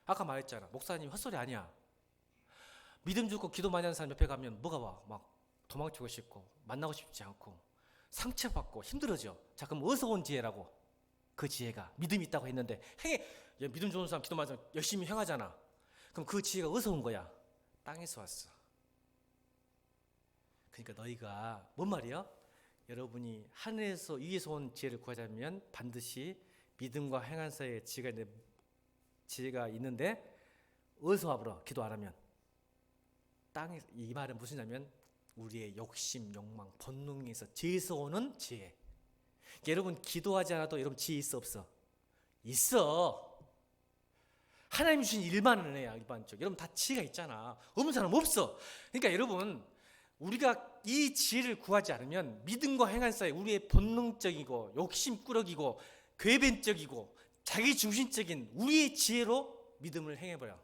아까 말했잖아. 목사님 헛소리 아니야. 믿음 주고 기도 많이 하는 사람 옆에 가면 뭐가 와? 막 도망치고 싶고 만나고 싶지 않고 상처받고 힘들어져. 자, 그럼 어디서 온 지혜라고? 그 지혜가 믿음이 있다고 했는데 믿음 좋은 사람 기도 많이 하면 열심히 행하잖아. 그럼 그 지혜가 어디서 온 거야? 땅에서 왔어. 그러니까 너희가 뭔 말이야? 여러분이 하늘에서 위에서 온 지혜를 구하자면 반드시 믿음과 행한 사이에 지혜가 있는데 어디서 와버려? 기도 안 하면 땅에. 이 말은 무슨 말이냐면 우리의 욕심, 욕망, 본능에서 지혜에서 오는 지혜. 여러분 기도하지 않아도 여러분 지혜 있어 없어? 있어. 하나님 주신 일반 은혜야. 일반적. 여러분 다 지혜가 있잖아. 없는 사람 없어. 그러니까 여러분 우리가 이 지혜를 구하지 않으면 믿음과 행한 사이에 우리의 본능적이고 욕심꾸러기고 궤변적이고 자기중심적인 우리의 지혜로 믿음을 행해버려.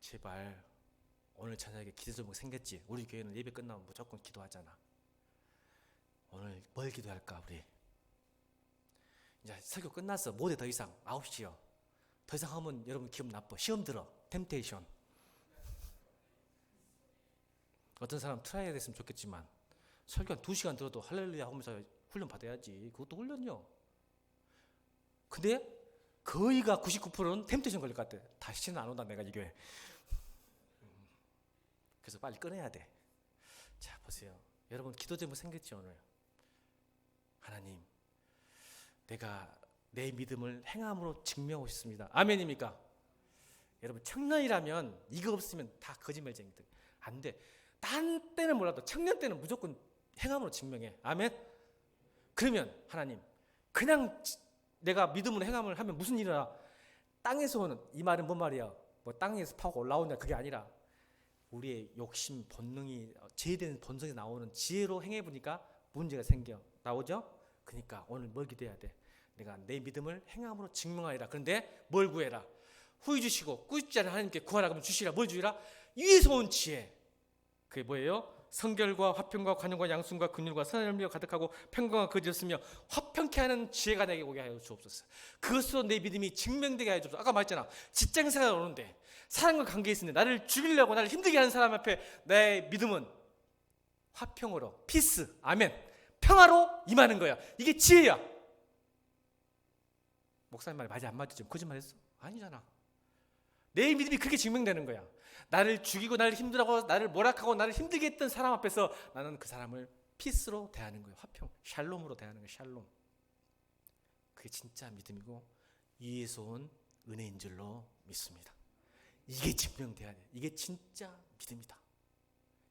제발 오늘 저녁에 기도 제목 생겼지? 우리 교회는 예배 끝나면 무조건 기도하잖아. 오늘 뭘 기도할까 우리? 이제 설교 끝났어. 못해 더 이상. 9시요. 더 이상 하면 여러분 기분 나빠. 시험 들어. 템테이션. 어떤 사람 트라이가 됐으면 좋겠지만 설교 한 2시간 들어도 할렐루야 하면서 훈련 받아야지. 그것도 훈련이요. 근데 거의가 99%는 템테이션 걸릴 것 같아. 다시는 안 온다 내가 이 교회. 그래서 빨리 끊어야 돼. 자, 보세요. 여러분 기도 제목 생겼지 오늘. 하나님, 내가 내 믿음을 행함으로 증명하고 싶습니다. 아멘입니까? 여러분 청년이라면 이거 없으면 다 거짓말쟁이들. 안 돼. 딴 때는 몰라도 청년 때는 무조건 행함으로 증명해. 아멘? 그러면 하나님, 그냥 내가 믿음으로 행함을 하면 무슨 일이나 땅에서 오는, 이 말은 뭔 말이야? 뭐 땅에서 파고 올라온다 그게 아니라 우리의 욕심, 본능이 제대된 본성에 나오는 지혜로 행해보니까 문제가 생겨. 나오죠? 그러니까 오늘 뭘 기도해야 돼? 내가 내 믿음을 행함으로 증명하리라. 그런데 뭘 구해라? 후히 주시고 꾸짖지 않은 하나님께 구하라. 그러면 주시라. 뭘 주시라? 위에서 온 지혜. 그게 뭐예요? 성결과 화평과 관용과 양순과 긍휼과 선한 열매가 가득하고 평강과 거짓이 없으며 화평케 하는 지혜가 내게 오게 하여 주옵소서. 그것으로 내 믿음이 증명되게 하여 주옵소서. 아까 말했잖아. 직장생활 오는데 사람과 관계에 있는데 나를 죽이려고 나를 힘들게 하는 사람 앞에 내 믿음은 화평으로, 피스, 아멘, 평화로 임하는 거야. 이게 지혜야. 목사님 말 맞아 안 맞지? 좀 거짓말했어? 아니잖아. 내 믿음이 그렇게 증명되는 거야. 나를 죽이고 나를 힘들어하고 나를 모락하고 나를 힘들게 했던 사람 앞에서 나는 그 사람을 피스로 대하는 거예요. 화평, 샬롬으로 대하는 거예요. 샬롬. 그게 진짜 믿음이고 위에서 온 은혜인 줄로 믿습니다. 이게 증명돼야 돼. 이게 진짜 믿음이다.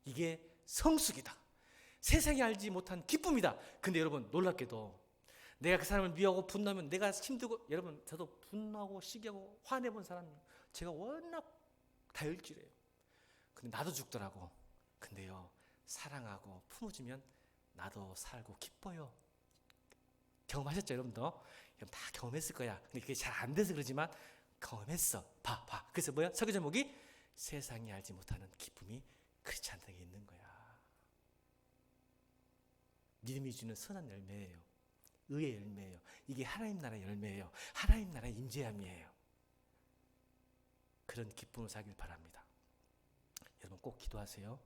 이게 성숙이다. 세상이 알지 못한 기쁨이다. 근데 여러분 놀랍게도 내가 그 사람을 미워하고 분노하면 내가 힘들고, 여러분 저도 분노하고 시기하고 화내본 사람이에요. 제가 워낙 다혈질이에요. 근데 나도 죽더라고. 근데요 사랑하고 품어주면 나도 살고 기뻐요. 경험하셨죠, 여러분도? 여러분 다 경험했을 거야. 근데 그게 잘 안 돼서 그러지만 경험했어. 봐. 그래서 뭐야? 설교 제목이 세상이 알지 못하는 기쁨이 크리스찬들에게 있는 거야. 믿음이 주는 선한 열매예요. 의의 열매예요. 이게 하나님 나라의 열매예요. 하나님 나라의 임재함이에요. 그런 기쁨을 살길 바랍니다. 여러분 꼭 기도하세요.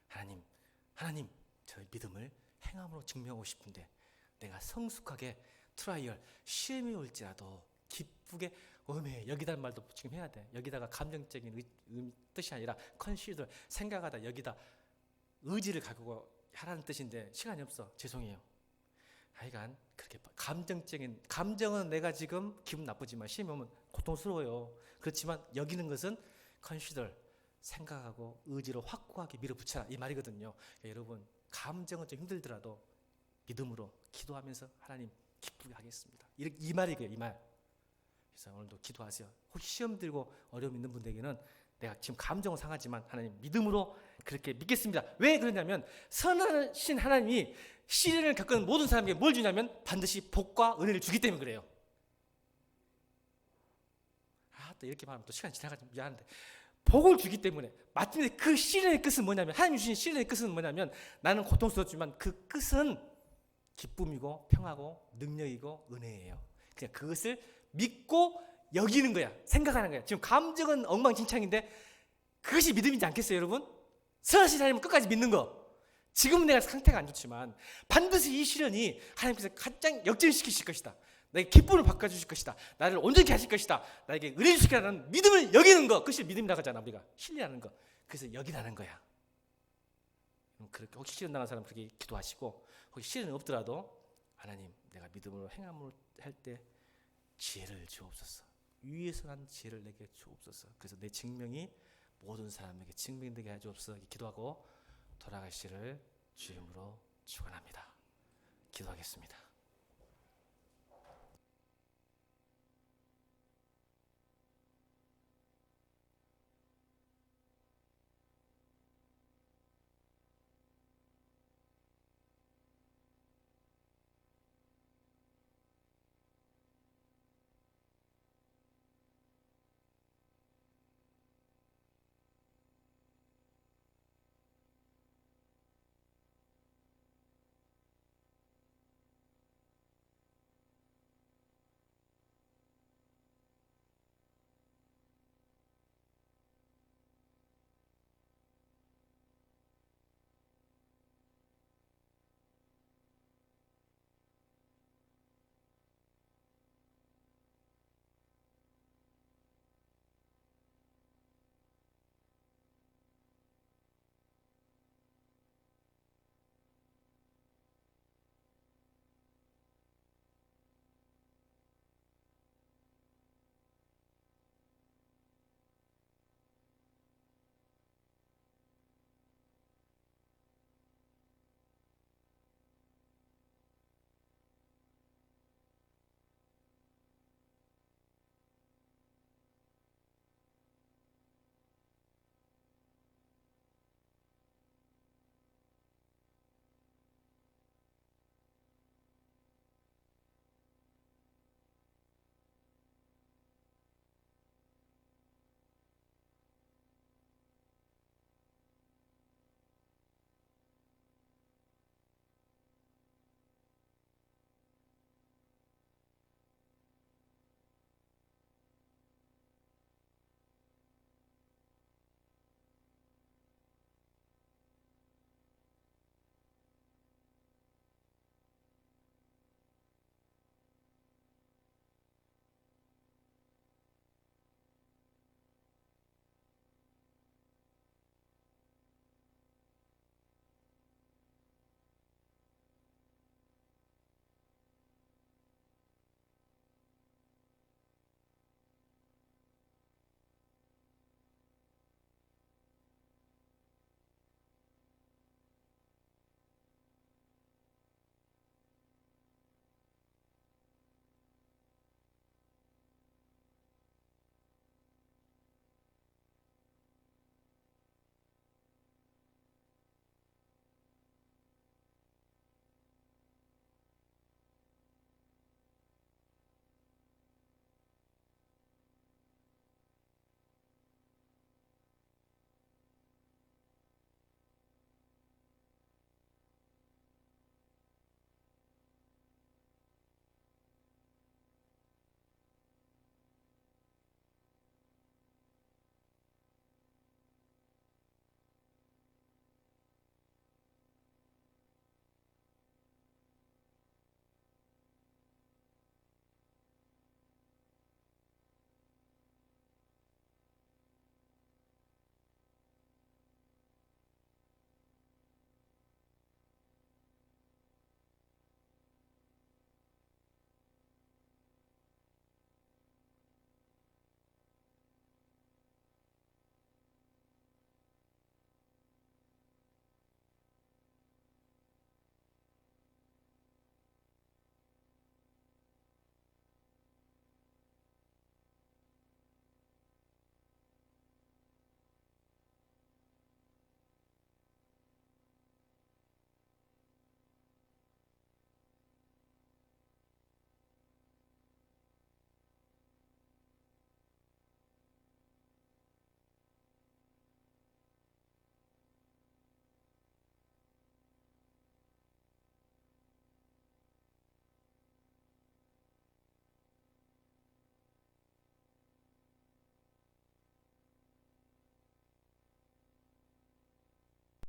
하나님, 저의 믿음을 행함으로 증명하고 싶은데 내가 성숙하게 트라이얼, 시험이 올지라도 기쁘게 여기다 말도 지금 해야 돼. 여기다가 감정적인 뜻이 아니라 컨시더, 생각하다 여기다 의지를 갖고 하라는 뜻인데 시간이 없어. 죄송해요. 하여간 그렇게 감정은 내가 지금 기분 나쁘지만 시험이 오면 고통스러워요. 그렇지만 여기는 것은 컨시더, 생각하고 의지로 확고하게 밀어붙여라 이 말이거든요. 그러니까 여러분 감정은 좀 힘들더라도 믿음으로 기도하면서 하나님 기쁘게 하겠습니다. 이 말이고요. 이 말. 그래서 오늘도 기도하세요. 혹시 시험 들고 어려움 있는 분들에게는 내가 지금 감정은 상하지만 하나님 믿음으로 그렇게 믿겠습니다. 왜 그러냐면 선하신 하나님이 시련을 겪은 모든 사람에게 뭘 주냐면 반드시 복과 은혜를 주기 때문에 그래요. 또 이렇게 말하면 또 시간이 지나가지 미안한데 복을 주기 때문에 마침내 그 시련의 끝은 뭐냐면 하나님 주신 시련의 끝은 뭐냐면 나는 고통스럽지만 그 끝은 기쁨이고 평화고 능력이고 은혜예요. 그냥 그것을 믿고 여기는 거야. 생각하는 거야. 지금 감정은 엉망진창인데 그것이 믿음이지 않겠어요, 여러분? 선하신 하나님은 끝까지 믿는 거. 지금은 내가 상태가 안 좋지만 반드시 이 시련이 하나님께서 가장 역전시키실 것이다. 나에게 기쁨을 바꿔주실 것이다. 나를 온전히 하실 것이다. 나에게 은혜 주시겠다는 믿음을 여기는 거. 그것이 믿음이라고 하잖아, 우리가. 신뢰하는 거. 그래서 여기라는 거야. 그렇게 혹시 시련 당한 사람 그렇게 기도하시고 혹시 시련이 없더라도 하나님 내가 믿음으로 행함을 할 때 지혜를 주옵소서. 위에서 난 지혜를 내게 주옵소서. 그래서 내 증명이 모든 사람에게 증명되게 해주옵소서. 기도하고 돌아가시를 주임으로 축원합니다. 기도하겠습니다.